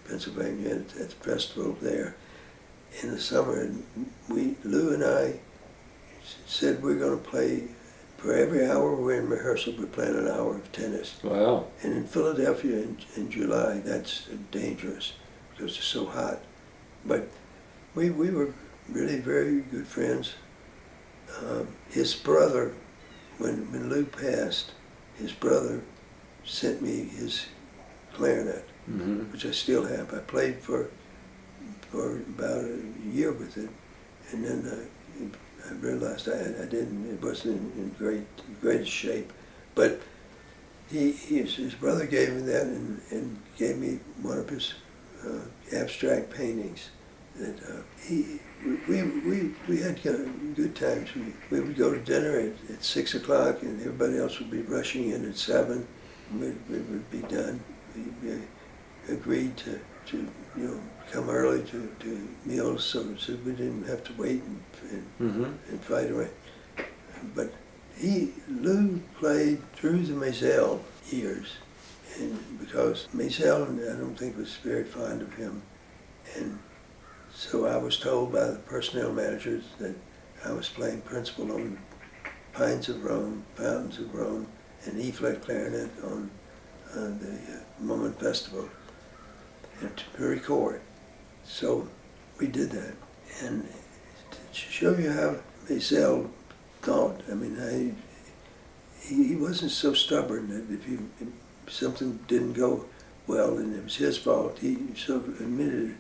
Pennsylvania, at the festival there in the summer, and Lou and I said we're going to play. For every hour we're in rehearsal, we're playing an hour of tennis. Wow. And in Philadelphia in July, that's dangerous because it's so hot. But we were really very good friends. His brother, when Lou passed, his brother sent me his clarinet, which I still have. I played for about a year with it, and then I realized I didn't. It wasn't in greatest shape, but his brother gave me that and gave me one of his abstract paintings. That we had good times. We would go to dinner at 6 o'clock, and everybody else would be rushing in at 7. We would be done. We agreed to come early to meals so we didn't have to wait and fight around. But Lou played through the Maazel years, and because Maazel, I don't think, was very fond of him, and so I was told by the personnel managers that I was playing principal on Pines of Rome, Fountains of Rome, and E-flat clarinet on the Moment Festival, and to record. So we did that, and to show you how Maazel thought, I mean, he wasn't so stubborn that if something didn't go well and it was his fault, he sort of admitted it.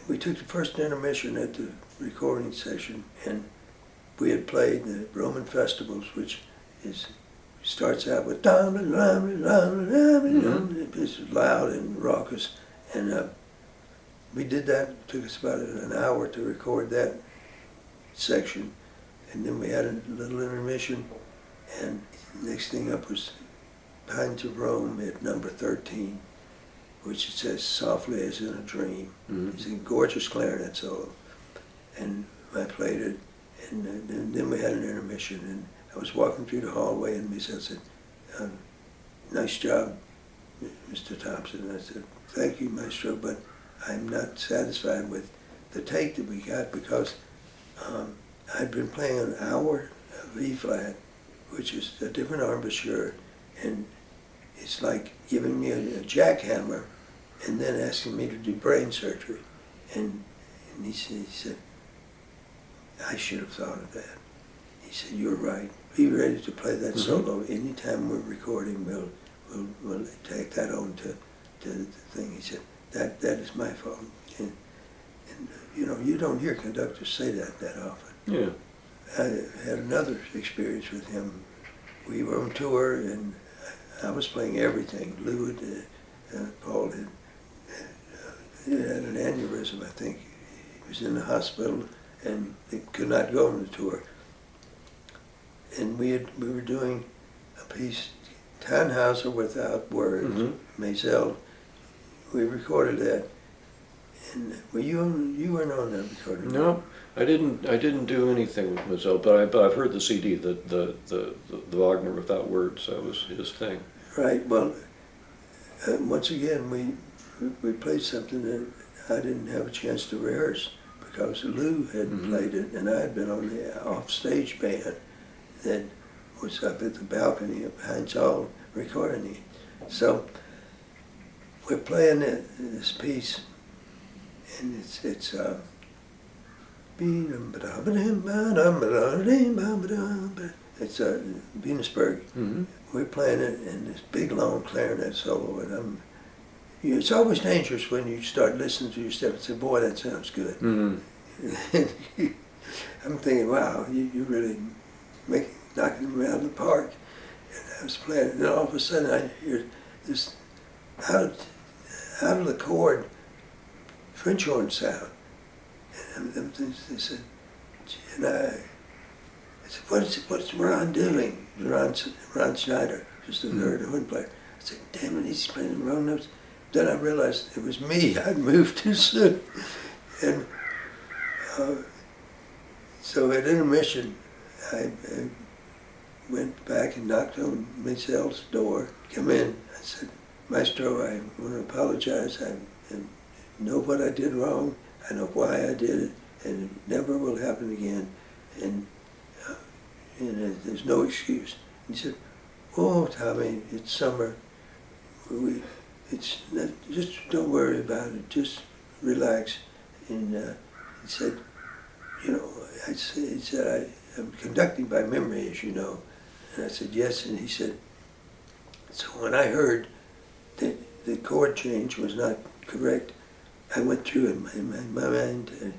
We took the first intermission at the recording session, and we had played the Roman festivals, which starts out with it's loud and raucous, and we did that. It took us about an hour to record that section, and then we had a little intermission, and next thing up was Pines of Rome at number 13, which it says softly as in a dream. It's a gorgeous clarinet solo, and I played it, and then we had an intermission, and I was walking through the hallway, and Maazel said, "Nice job, Mr. Thompson." And I said, "Thank you, Maestro, but I'm not satisfied with the take that we got because I'd been playing an hour of E-flat, which is a different embouchure, and it's like giving me a jackhammer and then asking me to do brain surgery." And he said, "I should have thought of that." He said, "You're right. Be ready to play that solo. Anytime we're recording, we'll take that on to the thing." He said, that is my fault. And you don't hear conductors say that often. Yeah. I had another experience with him. We were on tour, and I was playing everything. Lou had, Paul had an aneurysm, I think. He was in the hospital, and they could not go on the tour. And we were doing a piece, Tannhauser Without Words, Maazel. We recorded that. And you weren't on that recording? No, I didn't do anything with Maazel, but I've heard the CD, the Wagner Without Words. That was his thing. Right. Well, once again, we played something that I didn't have a chance to rehearse because Lou had played it, and I had been on the off-stage band that was up at the balcony of Heinz Hall recording it. So we're playing this piece, and it's Venusberg. We're playing it in this big long clarinet solo, and it's always dangerous when you start listening to your stuff and say, "Boy, that sounds good." I'm thinking, "Wow, you really knocking them out of the park." And I was playing, and then all of a sudden I hear this out of the chord French horn sound, and they said, and I said, "What's Ron doing?" Ron Schneider, just a third horn player. I said, "Damn it, he's playing the wrong notes." Then I realized it was me. I'd moved too soon, and so at intermission, went back and knocked on Maazel's door. Come in. I said, Maestro, I want to apologize. I know what I did wrong. I know why I did it, and it never will happen again. And there's no excuse. He said, oh, Tommy, it's summer. It's not, just don't worry about it. Just relax. And he said, you know, he said, I'm conducting by memory, as you know. And I said, yes. And he said, so when I heard that the chord change was not correct, I went through it in my mind, and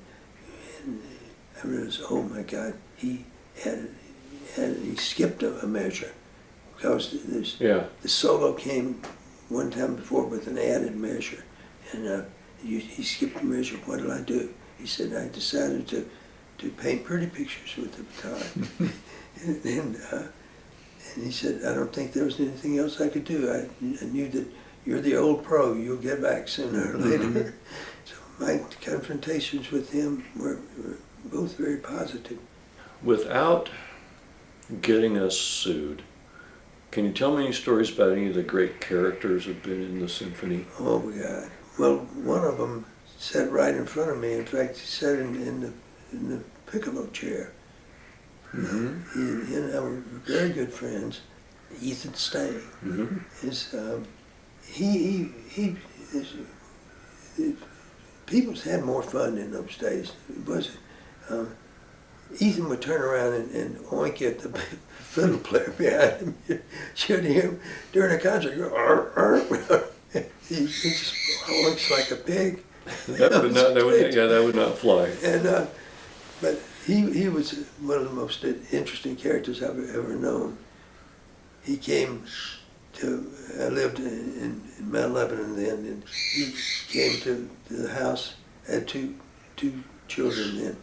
I realized, oh my God, he skipped a measure, because the solo came one time before with an added measure, and he skipped a measure. What did I do? He said, I decided to paint pretty pictures with the baton. and he said, I don't think there was anything else I could do. I knew that you're the old pro, you'll get back sooner or later. So my confrontations with him were both very positive. Without getting us sued, can you tell me any stories about any of the great characters who've been in the symphony? Oh my God. Well, one of them sat right in front of me. In fact, he sat in the piccolo chair. Mm-hmm. He and I were very good friends. Ethan Stang. Mm-hmm. People had more fun in those days. Ethan would turn around and oink at the fiddle player behind him. You'd hear him during a concert go, arr, arr. He just oinks like a pig. That would not fly. And but he was one of the most interesting characters I've ever known. He came to, I lived in Mount Lebanon then, and he came to the house, had two children then,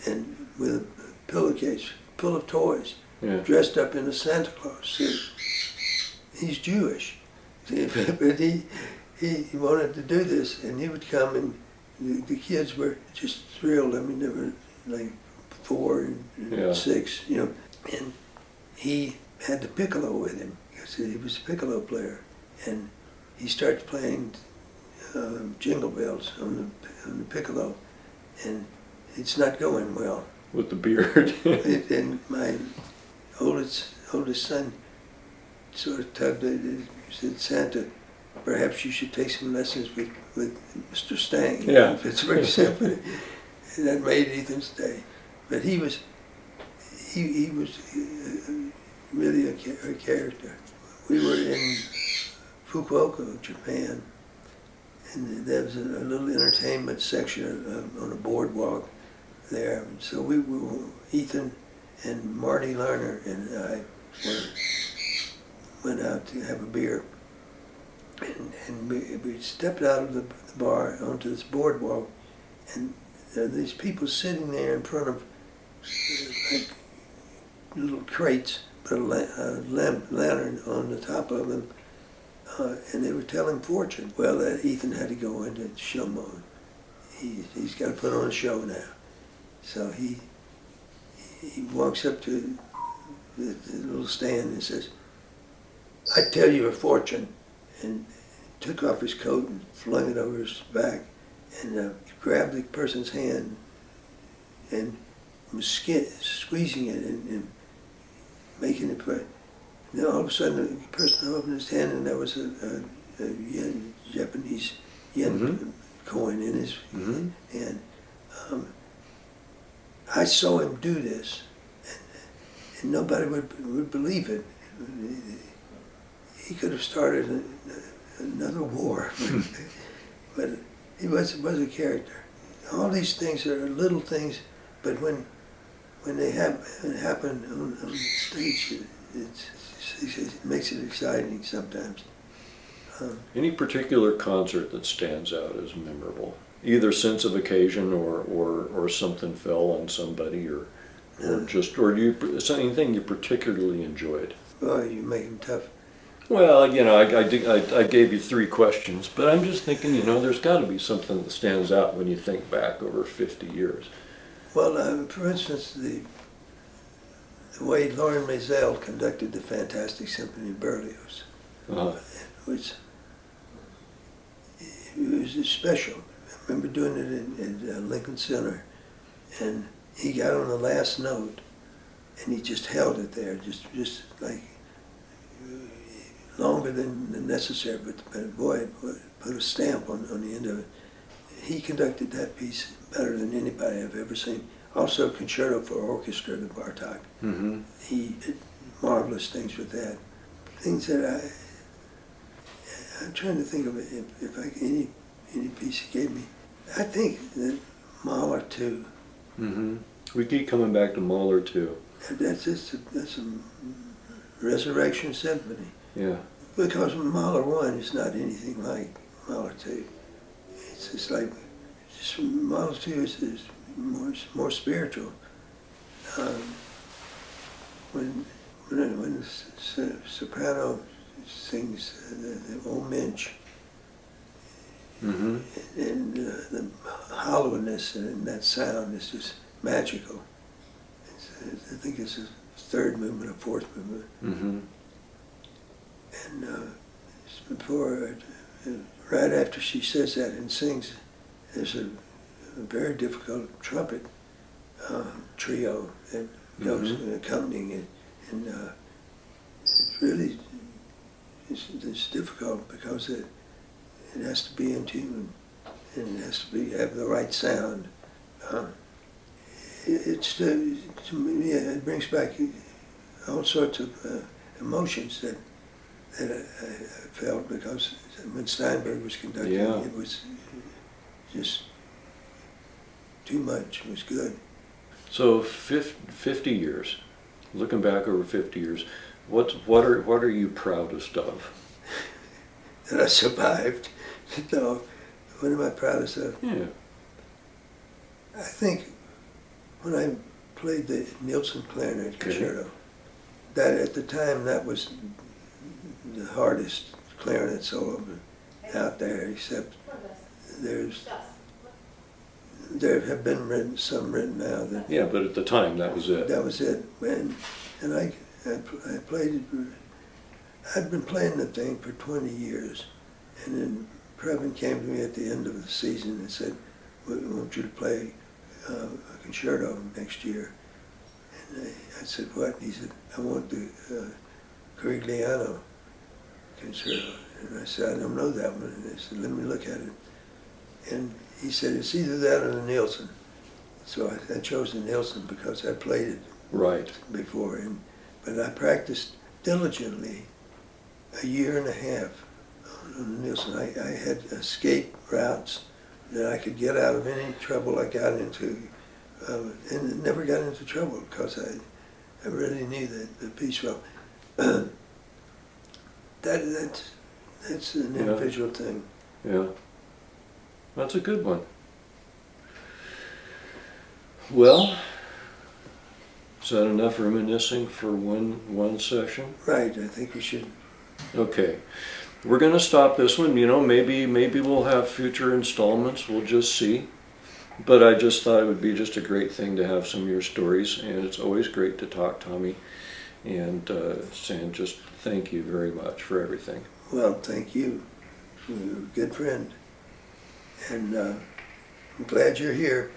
and with a pillowcase full of toys, dressed up in a Santa Claus suit. He's Jewish, but he wanted to do this, and he would come, and the kids were just thrilled. I mean, they were like 4 and 6, you know, and he had the piccolo with him. He was a piccolo player, and he started playing Jingle Bells on the piccolo, and it's not going well. With the beard. And my oldest son sort of tugged it and said, Santa, perhaps you should take some lessons with Mr. Stang in Pittsburgh Symphony. And that made Ethan's day. But he was really a character. We were in Fukuoka, Japan, and there was a little entertainment section on a boardwalk there. So Ethan and Marty Lerner and I went out to have a beer, and we stepped out of the bar onto this boardwalk, and there are these people sitting there in front of like little crates, put a lantern on the top of them, and they were telling fortune. Well, Ethan had to go into show mode. He's got to put on a show now. So he walks up to the little stand and says, I tell you a fortune, and took off his coat and flung it over his back, and grabbed the person's hand and was squeezing it and making it put. And then all of a sudden the person opened his hand, and there was a Japanese yen coin in his hand. I saw him do this, and nobody would believe it. He could have started another war, but he was a character. All these things are little things, but when they happen on the stage, it makes it exciting sometimes. Any particular concert that stands out as memorable? Either sense of occasion or something fell on somebody or anything you particularly enjoyed? Boy, you make them tough. Well, you know, I gave you 3 questions, but I'm just thinking, you know, there's got to be something that stands out when you think back over 50 years. Well, for instance, the the way Lorin Maazel conducted the Fantastic Symphony of Berlioz. It was special. I remember doing it at Lincoln Center, and he got on the last note, and he just held it there, just like longer than necessary, but boy, it put a stamp on the end of it. He conducted that piece better than anybody I've ever seen. Also, Concerto for Orchestra, the Bartok. Mm-hmm. He did marvelous things with that. Things that I'm trying to think of if any piece he gave me. I think that Mahler too. Mm-hmm. We keep coming back to Mahler too. That's a Resurrection Symphony. Yeah. Because Mahler 1 is not anything like Mahler 2. It's just like, Mahler 2 is more spiritual. When the soprano sings the old Mensch, Mm-hmm. and the hollowness in that sound is just magical. I think it's a third movement or fourth movement. Mm-hmm. And before, right after she says that and sings, there's a very difficult trumpet trio that goes accompanying it, and it's really it's difficult because it has to be in tune and it has to have the right sound. To me, it brings back all sorts of emotions that I felt, because when Steinberg was conducting, it was just too much. It was good. So 50 years, looking back over 50 years, what are you proudest of? That I survived. No, what am I proudest of? Yeah. I think when I played the Nielsen Clarinet Concerto, that at the time that was the hardest clarinet solo out there, except there have been some written now that. Yeah, but at the time that was it. That was it, and I played it. I'd been playing the thing for 20 years, and then Previn came to me at the end of the season and said, "We want you to play a concerto next year." And I said, "What?" And he said, "I want the Corigliano concerto." And I said, "I don't know that one." And I said, "Let me look at it." And he said, "It's either that or the Nielsen." So I chose the Nielsen because I played it before. But I practiced diligently a year and a half on the Nielsen. I had escape routes that I could get out of any trouble I got into, and never got into trouble because I really knew the piece well. That's an individual thing. Yeah, that's a good one. Well, is that enough reminiscing for one session? Right, I think we should. Okay, we're going to stop this one. Maybe we'll have future installments. We'll just see. But I just thought it would be just a great thing to have some of your stories, and it's always great to talk, Tommy. And saying just thank you very much for everything. Well, thank you. You're a good friend, and I'm glad you're here.